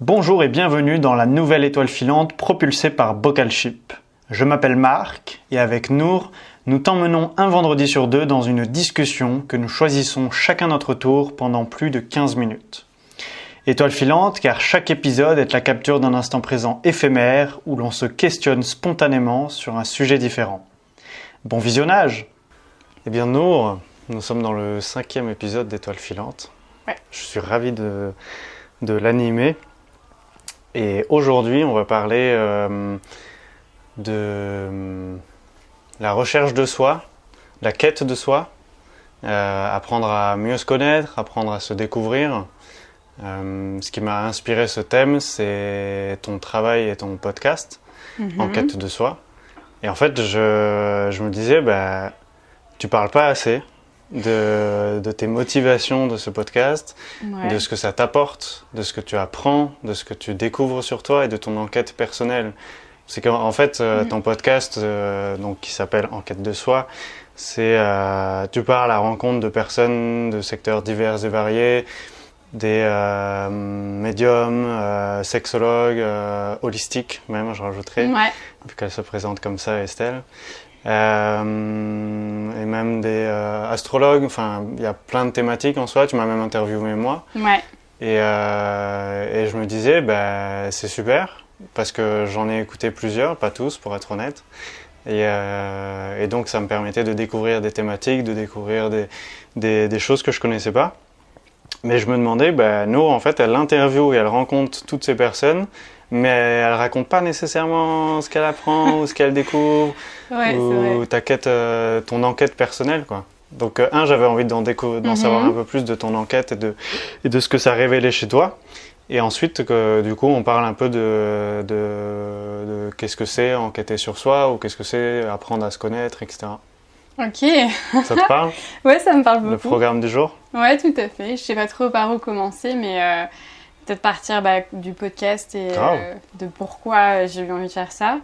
Bonjour et bienvenue dans la nouvelle étoile filante propulsée par Bocalship. Je m'appelle Marc et avec Nour, nous t'emmenons un vendredi sur deux dans une discussion que nous choisissons chacun notre tour pendant plus de 15 minutes. Étoile filante car chaque épisode est la capture d'un instant présent éphémère où l'on se questionne spontanément sur un sujet différent. Bon visionnage! Eh bien Nour, nous sommes dans le 5e épisode d'Étoile filante. Ouais. Je suis ravi de l'animer. Et aujourd'hui, on va parler de la recherche de soi, la quête de soi, apprendre à mieux se connaître, apprendre à se découvrir. Ce qui m'a inspiré ce thème, c'est ton travail et ton podcast, En quête de soi. Et en fait, je me disais, tu parles pas assez de tes motivations de ce podcast, de ce que ça t'apporte, de ce que tu apprends, de ce que tu découvres sur toi et de ton enquête personnelle. C'est qu'en fait, ton podcast, donc, qui s'appelle En quête de soi, c'est tu pars à la rencontre de personnes de secteurs divers et variés, des médiums, sexologues, holistiques même, je rajouterais, vu qu'elle se présente comme ça, Estelle. Et même des astrologues, enfin il y a plein de thématiques en soi, tu m'as même interviewé moi. Et je me disais, c'est super, parce que j'en ai écouté plusieurs, pas tous pour être honnête. Et donc ça me permettait de découvrir des thématiques, de découvrir des choses que je connaissais pas. Mais je me demandais, Nour en fait elle interviewe et elle rencontre toutes ces personnes, mais elle raconte pas nécessairement ce qu'elle apprend ou ce qu'elle découvre, ou ton enquête personnelle, quoi. Donc j'avais envie d'en savoir un peu plus de ton enquête et de ce que ça révélait chez toi. Et ensuite, du coup, on parle un peu de qu'est-ce que c'est enquêter sur soi, ou qu'est-ce que c'est apprendre à se connaître, etc. Ok. Ça te parle? Ouais, ça me parle beaucoup. Le programme du jour? Ouais, tout à fait. Je sais pas trop par où commencer, mais peut-être partir du podcast et de pourquoi j'ai eu envie de faire ça.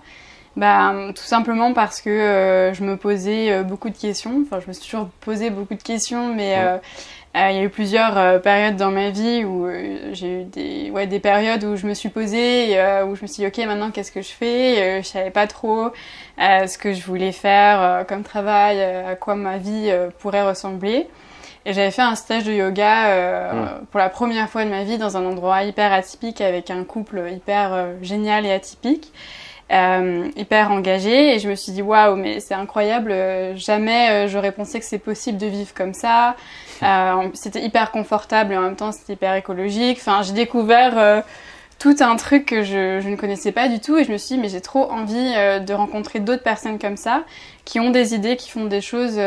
Tout simplement parce que je me posais beaucoup de questions. Enfin, je me suis toujours posé beaucoup de questions, mais il y a eu plusieurs périodes dans ma vie où j'ai eu des périodes où je me suis posée, où je me suis dit, ok, maintenant qu'est-ce que je fais? Je savais pas trop ce que je voulais faire comme travail, à quoi ma vie pourrait ressembler. Et j'avais fait un stage de yoga pour la première fois de ma vie dans un endroit hyper atypique avec un couple hyper génial et atypique. Hyper engagée, et je me suis dit waouh, mais c'est incroyable, jamais j'aurais pensé que c'est possible de vivre comme ça. C'était hyper confortable et en même temps c'était hyper écologique. Enfin, j'ai découvert tout un truc que je ne connaissais pas du tout, et je me suis dit mais j'ai trop envie de rencontrer d'autres personnes comme ça, qui ont des idées, qui font des choses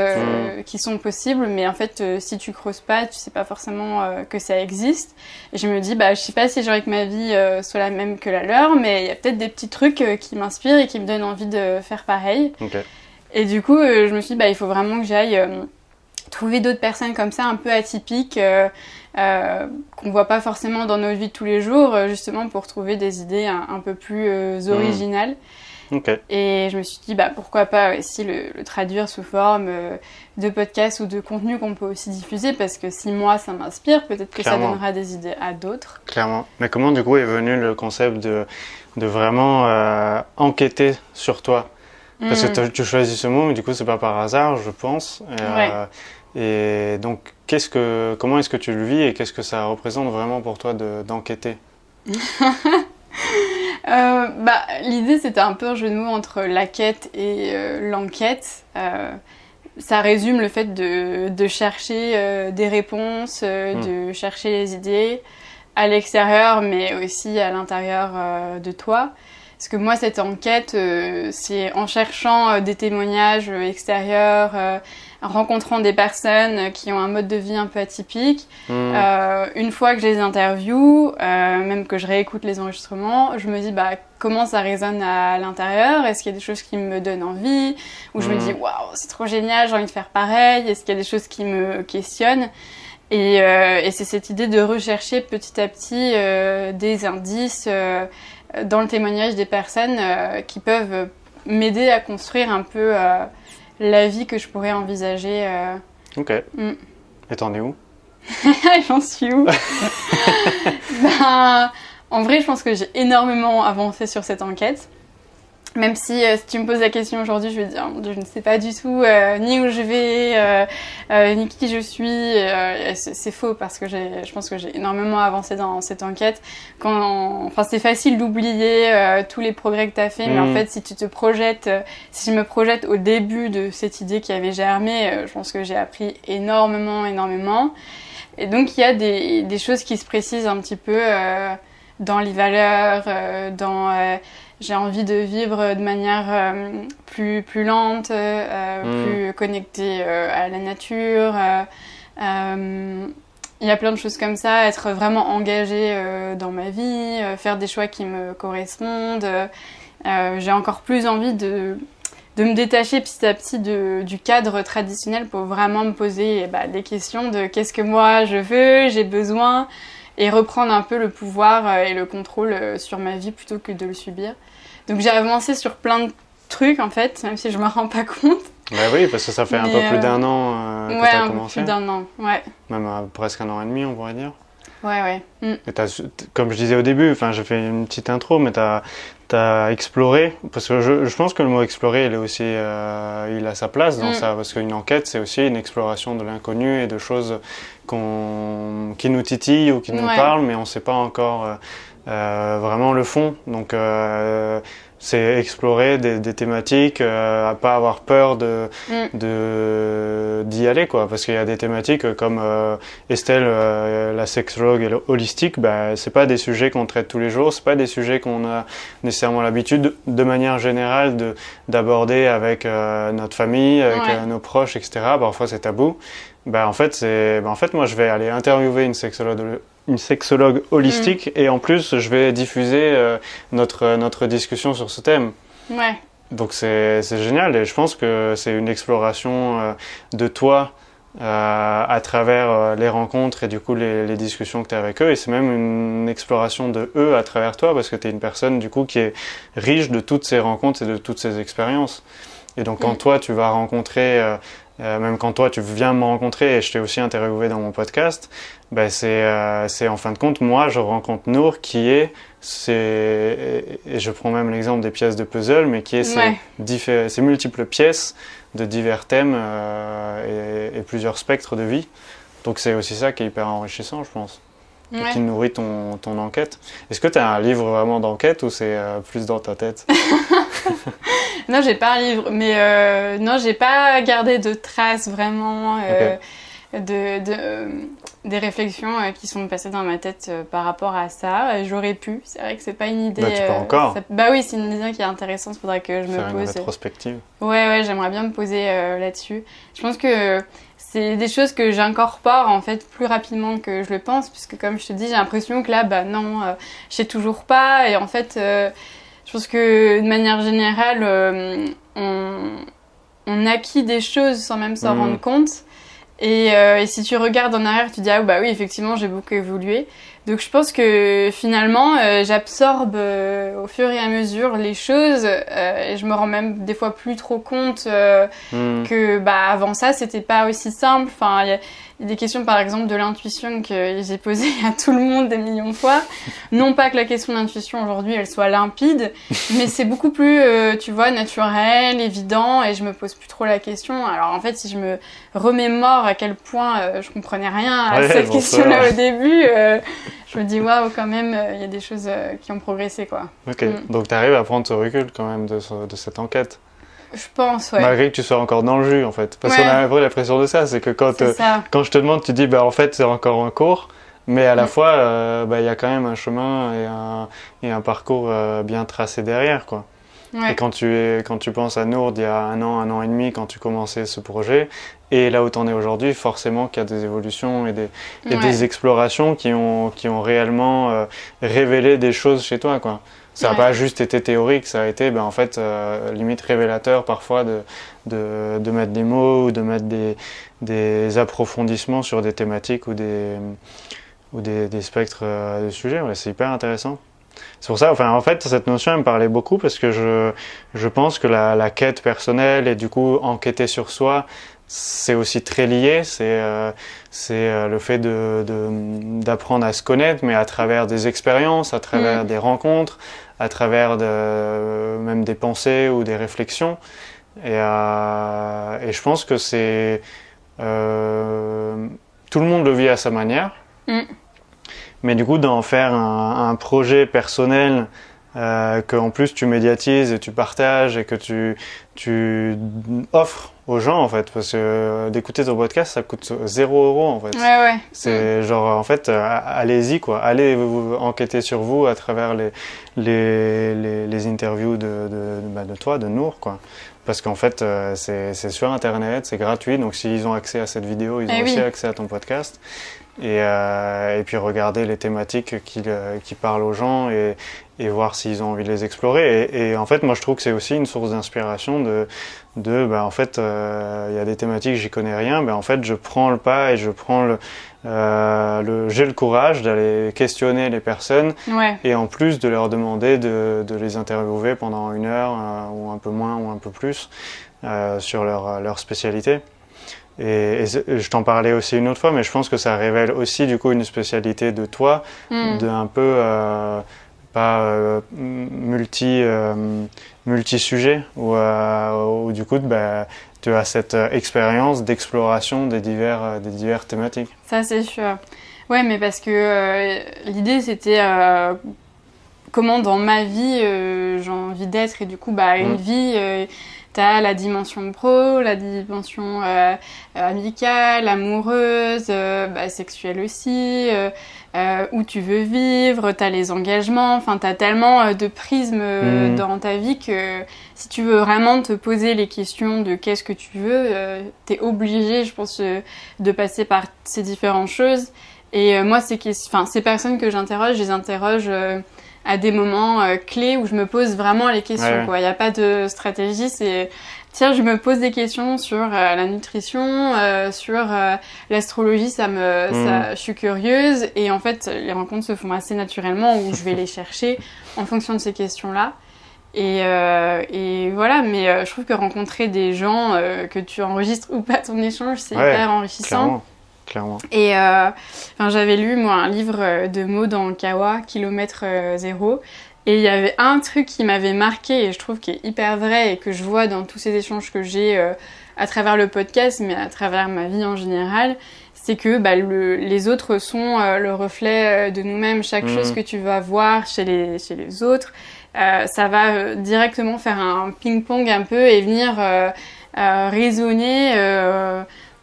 qui sont possibles, mais en fait si tu creuses pas, tu sais pas forcément que ça existe. Et je me dis je sais pas si j'aurais que ma vie soit la même que la leur, mais il y a peut-être des petits trucs qui m'inspirent et qui me donnent envie de faire pareil. Et du coup je me suis dit il faut vraiment que j'aille trouver d'autres personnes comme ça un peu atypiques, qu'on voit pas forcément dans notre vie de tous les jours, justement pour trouver des idées un peu plus originales. Et je me suis dit pourquoi pas aussi le traduire sous forme de podcast ou de contenu qu'on peut aussi diffuser, parce que si moi ça m'inspire, peut-être que ça donnera des idées à d'autres. Clairement. Mais comment du coup est venu le concept de vraiment enquêter sur toi? Parce que tu choisis ce mot, mais du coup c'est pas par hasard, je pense. Et donc comment est-ce que tu le vis et qu'est-ce que ça représente vraiment pour toi d'enquêter? L'idée c'était un peu un jeu de mots entre la quête et l'enquête. Ça résume le fait de chercher des réponses, de chercher les idées à l'extérieur, mais aussi à l'intérieur de toi. Parce que moi, cette enquête, c'est en cherchant des témoignages extérieurs, en rencontrant des personnes qui ont un mode de vie un peu atypique. Une fois que je les interviewe, même que je réécoute les enregistrements, je me dis comment ça résonne à l'intérieur? Est-ce qu'il y a des choses qui me donnent envie? Ou je me dis waouh, c'est trop génial, j'ai envie de faire pareil? Est-ce qu'il y a des choses qui me questionnent? Et c'est cette idée de rechercher petit à petit des indices dans le témoignage des personnes qui peuvent m'aider à construire un peu la vie que je pourrais envisager. Ok. Et t'en es où? J'en suis où? en vrai, je pense que j'ai énormément avancé sur cette enquête. Même si tu me poses la question aujourd'hui, je vais dire, je ne sais pas du tout ni où je vais, ni qui je suis. C'est faux parce que je pense que j'ai énormément avancé dans cette enquête. C'est facile d'oublier tous les progrès que tu as fait, mais en fait, si tu te projettes, si je me projette au début de cette idée qui avait germé, je pense que j'ai appris énormément. Et donc, il y a des choses qui se précisent un petit peu dans les valeurs, j'ai envie de vivre de manière plus lente, plus connectée à la nature. Il y a plein de choses comme ça, être vraiment engagée dans ma vie, faire des choix qui me correspondent. J'ai encore plus envie de me détacher petit à petit du cadre traditionnel pour vraiment me poser des questions de qu'est-ce que moi je veux, j'ai besoin, et reprendre un peu le pouvoir et le contrôle sur ma vie plutôt que de le subir. Donc j'ai avancé sur plein de trucs en fait, même si je me rends pas compte. Bah oui, parce que ça fait un peu plus d'un an que tu as commencé. Ouais, plus d'un an, ouais. Même presque un an et demi, on pourrait dire. Ouais. Et comme je disais au début, j'ai fait une petite intro, mais t'as exploré, parce que je pense que le mot explorer, il est aussi, il a sa place dans ça, parce qu'une enquête, c'est aussi une exploration de l'inconnu et de choses qui nous titillent ou qui nous parlent, mais on ne sait pas encore vraiment le fond. Donc c'est explorer des thématiques, à pas avoir peur d'y aller, quoi, parce qu'il y a des thématiques comme Estelle, la sexologue holistique, c'est pas des sujets qu'on traite tous les jours, c'est pas des sujets qu'on a nécessairement l'habitude de manière générale d'aborder avec notre famille, avec nos proches, etc. Parfois c'est tabou. En fait moi je vais aller interviewer une sexologue holistique et en plus je vais diffuser notre discussion sur ce thème. Ouais. Donc c'est génial et je pense que c'est une exploration de toi à travers les rencontres et du coup les discussions que tu as avec eux, et c'est même une exploration de eux à travers toi parce que tu es une personne du coup qui est riche de toutes ces rencontres et de toutes ces expériences. Et donc quand toi tu vas rencontrer même quand toi tu viens me rencontrer et je t'ai aussi interviewé dans mon podcast, c'est en fin de compte moi je rencontre Nour qui est et je prends même l'exemple des pièces de puzzle, mais qui est ces multiples pièces de divers thèmes et plusieurs spectres de vie. Donc c'est aussi ça qui est hyper enrichissant, je pense, et qui nourrit ton enquête. Est-ce que tu as un livre vraiment d'enquête ou c'est plus dans ta tête? Non, j'ai pas un livre, mais non, j'ai pas gardé de traces vraiment des réflexions qui sont passées dans ma tête par rapport à ça. J'aurais pu, c'est vrai que c'est pas une idée. Tu peux encore. Oui, c'est une idée qui est intéressante, il faudrait que je me pose. Faire une rétrospective. Ouais, j'aimerais bien me poser là-dessus. Je pense que c'est des choses que j'incorpore en fait plus rapidement que je le pense, puisque comme je te dis, j'ai l'impression que là, non, je sais toujours pas, et en fait. Je pense que de manière générale, on acquit des choses sans même s'en rendre compte. Et si tu regardes en arrière, tu dis ah oui, effectivement, j'ai beaucoup évolué. Donc je pense que finalement, j'absorbe au fur et à mesure les choses et je me rends même des fois plus trop compte que avant ça, c'était pas aussi simple. Enfin, il y a des questions par exemple de l'intuition que j'ai posées à tout le monde des millions de fois. Non pas que la question de l'intuition aujourd'hui elle soit limpide, mais c'est beaucoup plus tu vois, naturel, évident, et je me pose plus trop la question. Alors en fait, si je me remémore à quel point je comprenais rien à cette question-là au début, je me dis waouh, quand même il y a des choses qui ont progressé, quoi. Ok, donc tu arrives à prendre ce recul quand même de cette enquête. Je pense, ouais. Malgré que tu sois encore dans le jus, en fait. Parce qu'on a un peu l'impression de ça, c'est que quand je te demande, tu dis, en fait, c'est encore en cours, mais à la fois, il y a quand même un chemin et un parcours bien tracé derrière, quoi. Ouais. Et quand tu penses à Nour d'il y a un an et demi, quand tu commençais ce projet, et là où tu en es aujourd'hui, forcément qu'il y a des évolutions et des explorations qui ont réellement révélé des choses chez toi, quoi. Ça n'a pas juste été théorique, ça a été en fait limite révélateur parfois de mettre des mots ou de mettre des approfondissements sur des thématiques ou des spectres de sujets. Ouais, c'est hyper intéressant. C'est pour ça, en fait, cette notion elle me parlait beaucoup parce que je pense que la quête personnelle et du coup enquêter sur soi, c'est aussi très lié. C'est le fait d'apprendre à se connaître, mais à travers des expériences, à travers des rencontres, à travers même des pensées ou des réflexions. Et je pense que c'est... tout le monde le vit à sa manière. Mais du coup, d'en faire un projet personnel qu'en plus tu médiatises et tu partages et que tu offres aux gens, en fait, parce que d'écouter ton podcast, ça coûte 0 € en fait. Ouais. C'est genre, en fait, allez-y quoi, allez vous enquêter sur vous à travers les interviews de toi, de Nour quoi. Parce qu'en fait, c'est sur Internet, c'est gratuit, donc s'ils ont accès à cette vidéo, ils ont aussi accès à ton podcast. Et puis regarder les thématiques qui parlent aux gens et voir s'ils ont envie de les explorer. Et en fait, moi, je trouve que c'est aussi une source d'inspiration en fait, il y a des thématiques, j'y connais rien, en fait, je prends le pas et je prends j'ai le courage d'aller questionner les personnes et en plus de leur demander de les interviewer pendant 1 heure ou un peu moins ou un peu plus sur leur spécialité. Et je t'en parlais aussi une autre fois, mais je pense que ça révèle aussi du coup une spécialité de toi, d'un peu pas multi-sujet, où du coup tu as cette expérience d'exploration des diverses thématiques. Ça c'est sûr. Ouais, mais parce que l'idée c'était comment dans ma vie j'ai envie d'être, et du coup une vie... T'as la dimension pro, la dimension amicale, amoureuse, sexuelle aussi, où tu veux vivre, t'as les engagements, enfin t'as tellement de prismes dans ta vie que si tu veux vraiment te poser les questions de qu'est-ce que tu veux, t'es obligé, je pense, de passer par ces différentes choses. Et moi, ces personnes que j'interroge, je les interroge à des moments clés où je me pose vraiment les questions. Il n'y a pas de stratégie, c'est tiens, je me pose des questions sur la nutrition, sur l'astrologie, je suis curieuse, et en fait les rencontres se font assez naturellement où je vais les chercher en fonction de ces questions-là. Et voilà, mais je trouve que rencontrer des gens, que tu enregistres ou pas ton échange, c'est hyper enrichissant. Clairement. Et j'avais lu moi un livre de Maud Ankawa, Kilomètre Zéro, et il y avait un truc qui m'avait marqué et je trouve qui est hyper vrai et que je vois dans tous ces échanges que j'ai à travers le podcast, mais à travers ma vie en général, c'est que les autres sont le reflet de nous-mêmes. Chaque chose que tu vas voir chez les autres, ça va directement faire un ping-pong un peu et venir résonner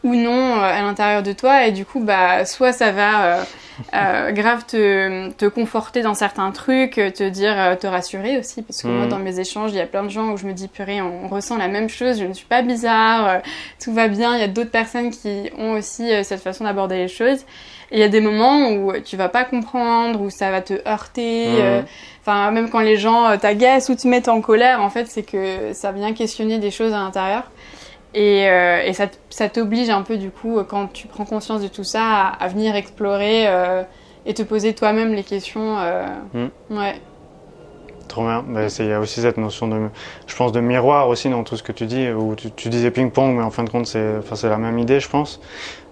ou non à l'intérieur de toi, et du coup soit ça va grave te conforter dans certains trucs, te rassurer aussi, parce que moi dans mes échanges il y a plein de gens où je me dis purée, on ressent la même chose, je ne suis pas bizarre, tout va bien. Il y a d'autres personnes qui ont aussi cette façon d'aborder les choses, et il y a des moments où tu vas pas comprendre, où ça va te heurter, même quand les gens t'agacent ou te mettent en colère, en fait c'est que ça vient questionner des choses à l'intérieur. Et ça t'oblige un peu, du coup, quand tu prends conscience de tout ça, à venir explorer et te poser toi-même les questions. Ouais. Trop bien. Il y a aussi cette notion je pense, de miroir aussi dans tout ce que tu dis, où tu disais ping-pong, mais en fin de compte, c'est la même idée, je pense.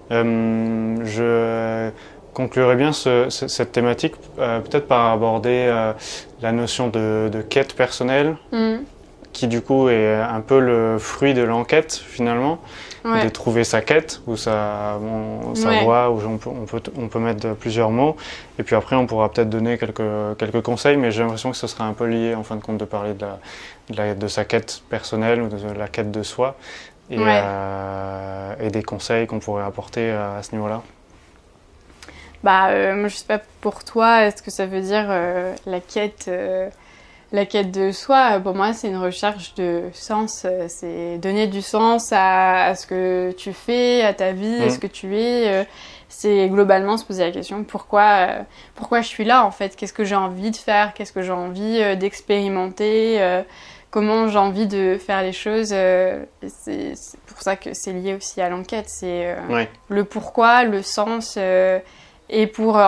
Je conclurai bien cette thématique peut-être par aborder la notion de quête personnelle. Qui du coup est un peu le fruit de l'enquête finalement, de trouver sa quête ou sa voie, où on peut mettre plusieurs mots, et puis après on pourra peut-être donner quelques conseils, mais j'ai l'impression que ce sera un peu lié en fin de compte de parler de sa quête personnelle ou de la quête de soi, et des conseils qu'on pourrait apporter à ce niveau-là. Moi je sais pas pour toi, est-ce que ça veut dire la quête de soi? Pour moi, c'est une recherche de sens. C'est donner du sens à ce que tu fais, à ta vie, à ce que tu es. C'est globalement se poser la question pourquoi je suis là en fait? Qu'est-ce que j'ai envie de faire? Qu'est-ce que j'ai envie d'expérimenter? Comment j'ai envie de faire les choses? C'est pour ça que c'est lié aussi à l'enquête. C'est le pourquoi, le sens. Et pour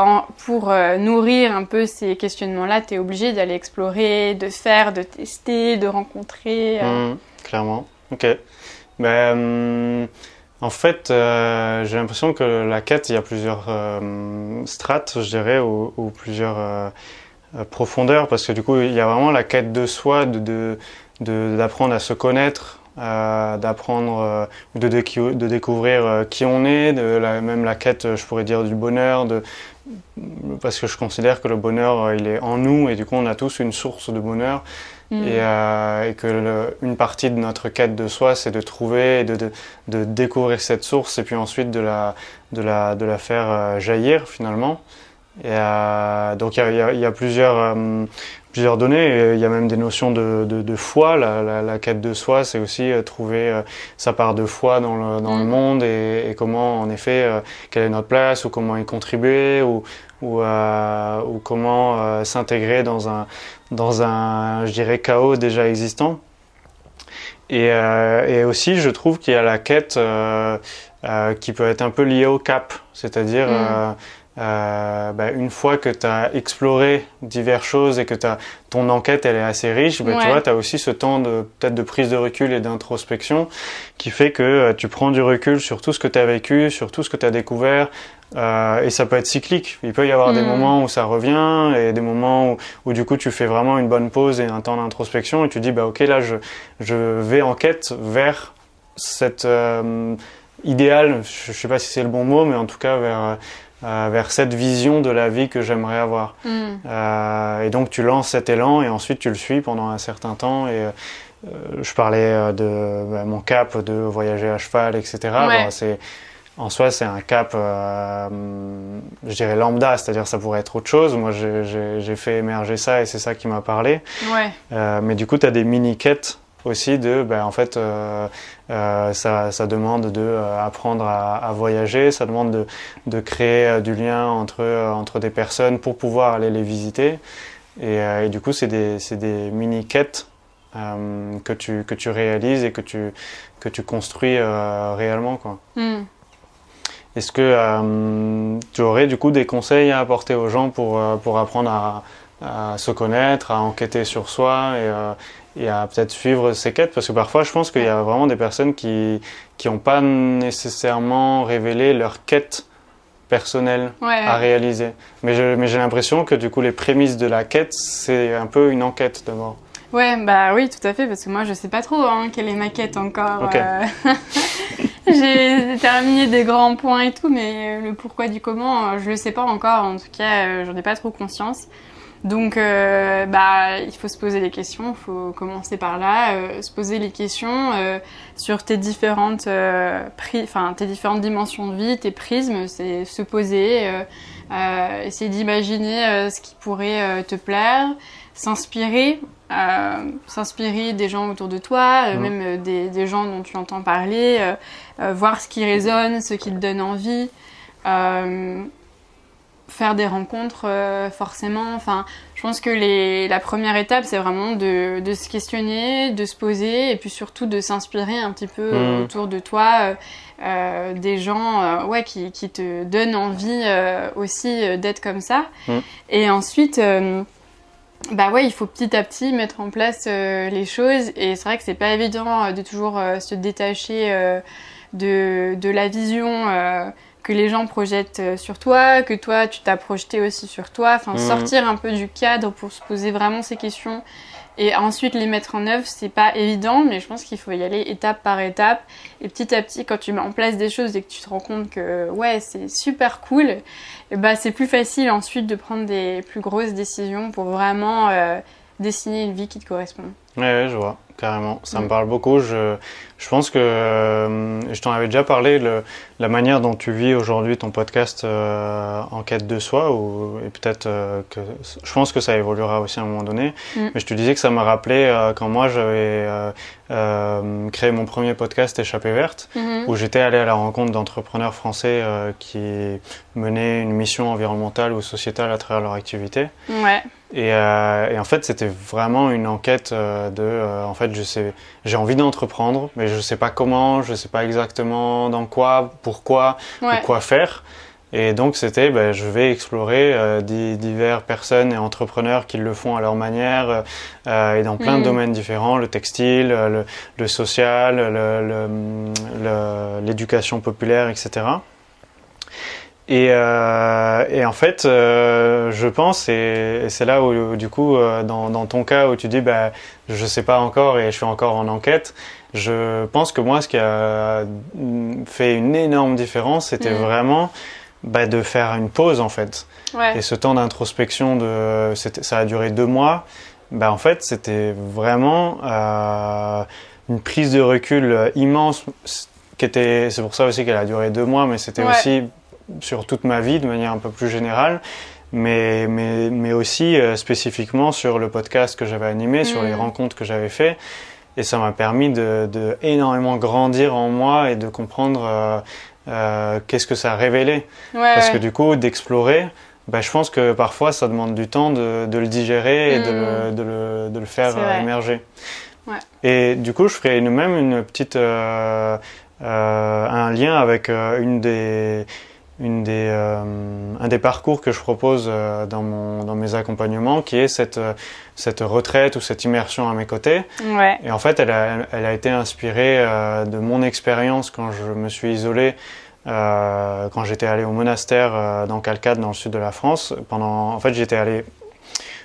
nourrir un peu ces questionnements-là, tu es obligé d'aller explorer, de faire, de tester, de rencontrer. Clairement. Ok. En fait, j'ai l'impression que la quête, il y a plusieurs strates, je dirais, ou plusieurs profondeurs, parce que du coup, il y a vraiment la quête de soi, d'apprendre à se connaître, d'apprendre de découvrir qui on est, même la quête, je pourrais dire, du bonheur, parce que je considère que le bonheur, il est en nous, et du coup, on a tous une source de bonheur. Et que une partie de notre quête de soi, c'est de trouver et de découvrir cette source, et puis ensuite de la faire jaillir finalement. Et donc il y a plusieurs données, et il y a même des notions de foi. La quête de soi, c'est aussi trouver sa part de foi dans le monde, et comment, en effet, quelle est notre place, ou comment y contribuer, ou comment s'intégrer dans un, je dirais, chaos déjà existant. Et aussi, je trouve qu'il y a la quête qui peut être un peu liée au cap, c'est-à-dire une fois que tu as exploré diverses choses et que ton enquête elle est assez riche, tu vois, tu as aussi ce temps peut-être de prise de recul et d'introspection qui fait que tu prends du recul sur tout ce que tu as vécu, sur tout ce que tu as découvert, et ça peut être cyclique. Il peut y avoir des moments où ça revient, et des moments où du coup tu fais vraiment une bonne pause et un temps d'introspection, et tu dis ok, là je vais en quête vers cette idéal, je sais pas si c'est le bon mot, mais en tout cas vers cette vision de la vie que j'aimerais avoir. Et donc tu lances cet élan, et ensuite tu le suis pendant un certain temps. Et je parlais de mon cap de voyager à cheval, etc. En soi, c'est un cap, je dirais lambda, c'est-à-dire ça pourrait être autre chose. Moi, j'ai fait émerger ça, et c'est ça qui m'a parlé. Mais du coup, tu as des mini-quêtes aussi en fait, ça demande d'apprendre à voyager, ça demande de créer du lien entre des personnes pour pouvoir aller les visiter. Et du coup, c'est des mini-quêtes que tu réalises et que tu construis réellement, quoi. Est-ce que tu aurais du coup des conseils à apporter aux gens pour apprendre à se connaître, à enquêter sur soi, et à peut-être suivre ces quêtes? Parce que parfois, je pense qu'il y a vraiment des personnes qui n'ont pas nécessairement révélé leur quête personnelle à réaliser. Mais j'ai l'impression que du coup, les prémices de la quête, c'est un peu une enquête d'abord. Ouais, bah oui, tout à fait, parce que moi, je sais pas trop quelle est ma quête encore. Okay. J'ai terminé des grands points et tout, mais le pourquoi du comment, je le sais pas encore. En tout cas, j'en ai pas trop conscience. Donc, il faut se poser des questions, il faut commencer par là, se poser les questions sur tes différentes dimensions de vie, tes prismes, c'est se poser, essayer d'imaginer ce qui pourrait te plaire, s'inspirer des gens autour de toi, même des gens dont tu entends parler, voir ce qui résonne, ce qui te donne envie. Faire des rencontres forcément. Enfin, je pense que la première étape, c'est vraiment de se questionner, de se poser, et puis surtout de s'inspirer un petit peu autour de toi, des gens qui te donnent envie aussi d'être comme ça. Et ensuite, il faut petit à petit mettre en place les choses, et c'est vrai que c'est pas évident de toujours se détacher de la vision que les gens projettent sur toi, que toi tu t'as projeté aussi sur toi, enfin sortir un peu du cadre pour se poser vraiment ces questions et ensuite les mettre en œuvre, c'est pas évident, mais je pense qu'il faut y aller étape par étape, et petit à petit, quand tu mets en place des choses et que tu te rends compte que c'est super cool, c'est plus facile ensuite de prendre des plus grosses décisions pour vraiment dessiner une vie qui te correspond. Ouais, je vois. Carrément, ça me parle beaucoup. Je pense que je t'en avais déjà parlé, la manière dont tu vis aujourd'hui ton podcast en quête de soi, et peut-être que je pense que ça évoluera aussi à un moment donné. Mais je te disais que ça m'a rappelé quand moi j'avais créé mon premier podcast Échappée verte, où j'étais allé à la rencontre d'entrepreneurs français qui menaient une mission environnementale ou sociétale à travers leur activité. Et en fait, c'était vraiment une enquête en fait, j'ai envie d'entreprendre, mais je sais pas comment, je sais pas exactement dans quoi, pourquoi, ou quoi faire. Et donc c'était, je vais explorer diverses personnes et entrepreneurs qui le font à leur manière et dans plein de domaines différents, le textile, le social, l'éducation populaire, etc. Et en fait, je pense, et c'est là où du coup, dans ton cas où tu dis, je sais pas encore et je suis encore en enquête, je pense que moi, ce qui a fait une énorme différence, c'était vraiment de faire une pause en fait. Ouais. Et ce temps d'introspection, ça a duré 2 mois. En fait, c'était vraiment une prise de recul immense. C'est pour ça aussi qu'elle a duré 2 mois, mais c'était aussi sur toute ma vie de manière un peu plus générale, mais aussi spécifiquement sur le podcast que j'avais animé, sur les rencontres que j'avais fait. Et ça m'a permis de énormément grandir en moi et de comprendre qu'est-ce que ça a révélé. Parce que du coup, d'explorer, je pense que parfois ça demande du temps de le digérer et de le faire émerger. Ouais. Et du coup, je ferai même une petite un lien avec un des parcours que je propose dans mes accompagnements, qui est cette retraite ou cette immersion à mes côtés. Ouais. Et en fait, elle a été inspirée de mon expérience quand je me suis isolé, quand j'étais allé au monastère dans Calcade, dans le sud de la France. En fait, j'étais allé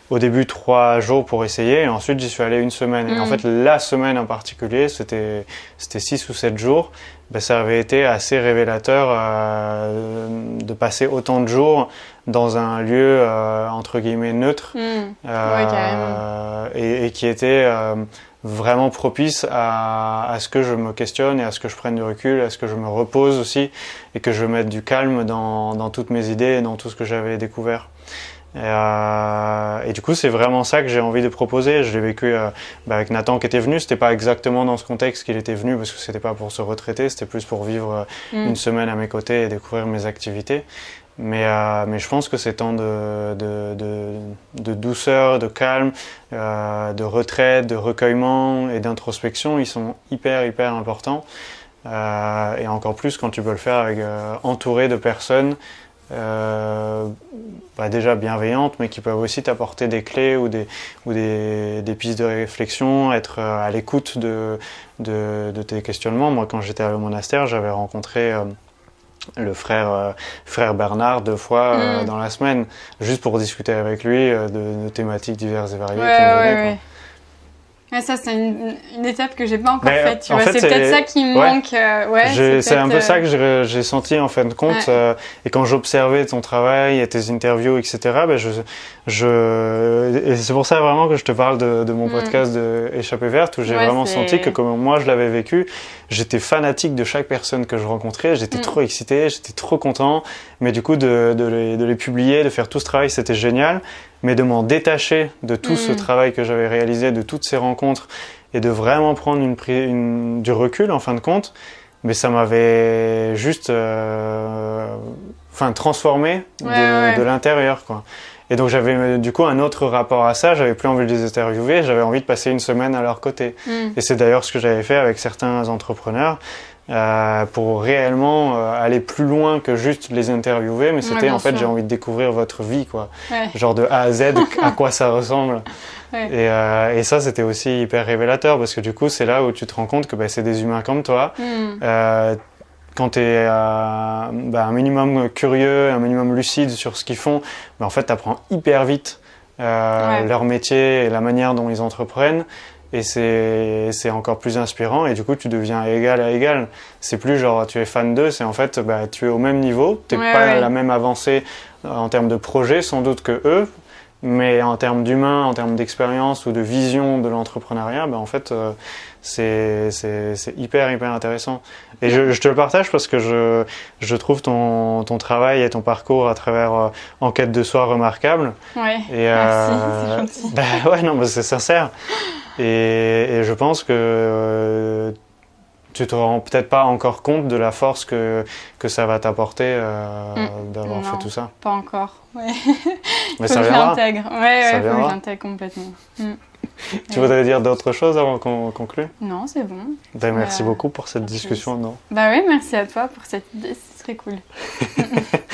au début 3 jours pour essayer, et ensuite j'y suis allé 1 semaine. Et en fait, la semaine en particulier, c'était 6 ou 7 jours. Ça avait été assez révélateur de passer autant de jours dans un lieu entre guillemets neutre et qui était vraiment propice à ce que je me questionne et à ce que je prenne du recul, à ce que je me repose aussi et que je mette du calme dans toutes mes idées et dans tout ce que j'avais découvert. Et du coup, c'est vraiment ça que j'ai envie de proposer. Je l'ai vécu avec Nathan qui était venu. C'était pas exactement dans ce contexte qu'il était venu, parce que c'était pas pour se retraiter, c'était plus pour vivre 1 semaine à mes côtés et découvrir mes activités. Mais je pense que ces temps de douceur, de calme, de retraite, de recueillement et d'introspection, ils sont hyper importants. Et encore plus quand tu peux le faire entouré de personnes déjà bienveillantes, mais qui peuvent aussi t'apporter des clés ou des pistes de réflexion, être à l'écoute de tes questionnements. Moi, quand j'étais au monastère, j'avais rencontré le frère Bernard 2 fois dans la semaine, juste pour discuter avec lui de thématiques diverses et variées qui me venaient, quoi. Ouais, ça, c'est une étape que j'ai pas encore faite, tu vois. C'est peut-être ça qui me manque. C'est un peu ça que j'ai senti en fin de compte. Et quand j'observais ton travail et tes interviews, etc., et c'est pour ça vraiment que je te parle de mon podcast de Échappée verte, où j'ai vraiment senti que comme moi je l'avais vécu, j'étais fanatique de chaque personne que je rencontrais. J'étais trop excité, j'étais trop content. Mais du coup, de les publier, de faire tout ce travail, c'était génial. Mais de m'en détacher de tout ce travail que j'avais réalisé, de toutes ces rencontres, et de vraiment prendre du recul en fin de compte, mais ça m'avait juste transformé de l'intérieur, quoi. Et donc j'avais du coup un autre rapport à ça, j'avais plus envie de les interviewer, j'avais envie de passer 1 semaine à leur côté. Et c'est d'ailleurs ce que j'avais fait avec certains entrepreneurs, pour réellement aller plus loin que juste les interviewer, mais c'était en fait j'ai envie de découvrir votre vie, quoi. Genre de A à Z, à quoi ça ressemble. Et ça, c'était aussi hyper révélateur, parce que du coup c'est là où tu te rends compte que c'est des humains comme toi. Quand tu es un minimum curieux, un minimum lucide sur ce qu'ils font, en fait tu apprends hyper vite leur métier et la manière dont ils entreprennent. Et c'est encore plus inspirant, et du coup tu deviens égal à égal. C'est plus genre tu es fan d'eux, c'est en fait tu es au même niveau, t'es pas la même avancée en termes de projet sans doute que eux, mais en termes d'humain, en termes d'expérience ou de vision de l'entrepreneuriat, en fait c'est hyper intéressant. Et je te le partage parce que je trouve ton travail et ton parcours à travers Enquête de soi remarquable. Merci, c'est gentil. Non, mais c'est sincère. Et je pense que tu te rends peut-être pas encore compte de la force que ça va t'apporter d'avoir fait tout ça. Pas encore. Mais ça viendra. Faut que je l'intègre complètement. Tu voudrais dire d'autres choses avant qu'on conclue ? Non, c'est bon. Merci beaucoup pour cette discussion. Non ? Oui, merci à toi pour cette idée, c'est très cool.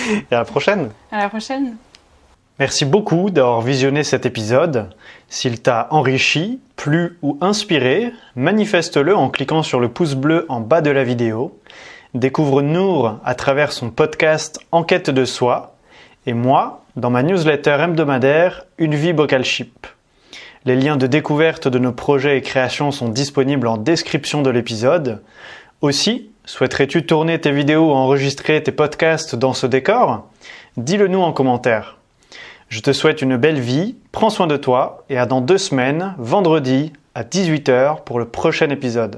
Et à la prochaine. À la prochaine. Merci beaucoup d'avoir visionné cet épisode. S'il t'a enrichi, plu ou inspiré, manifeste-le en cliquant sur le pouce bleu en bas de la vidéo. Découvre Nour à travers son podcast En quête de soi et moi dans ma newsletter hebdomadaire Une vie Bocalship. Les liens de découverte de nos projets et créations sont disponibles en description de l'épisode. Aussi, souhaiterais-tu tourner tes vidéos ou enregistrer tes podcasts dans ce décor ? Dis-le nous en commentaire. Je te souhaite une belle vie, prends soin de toi et à dans 2 semaines, vendredi à 18h pour le prochain épisode.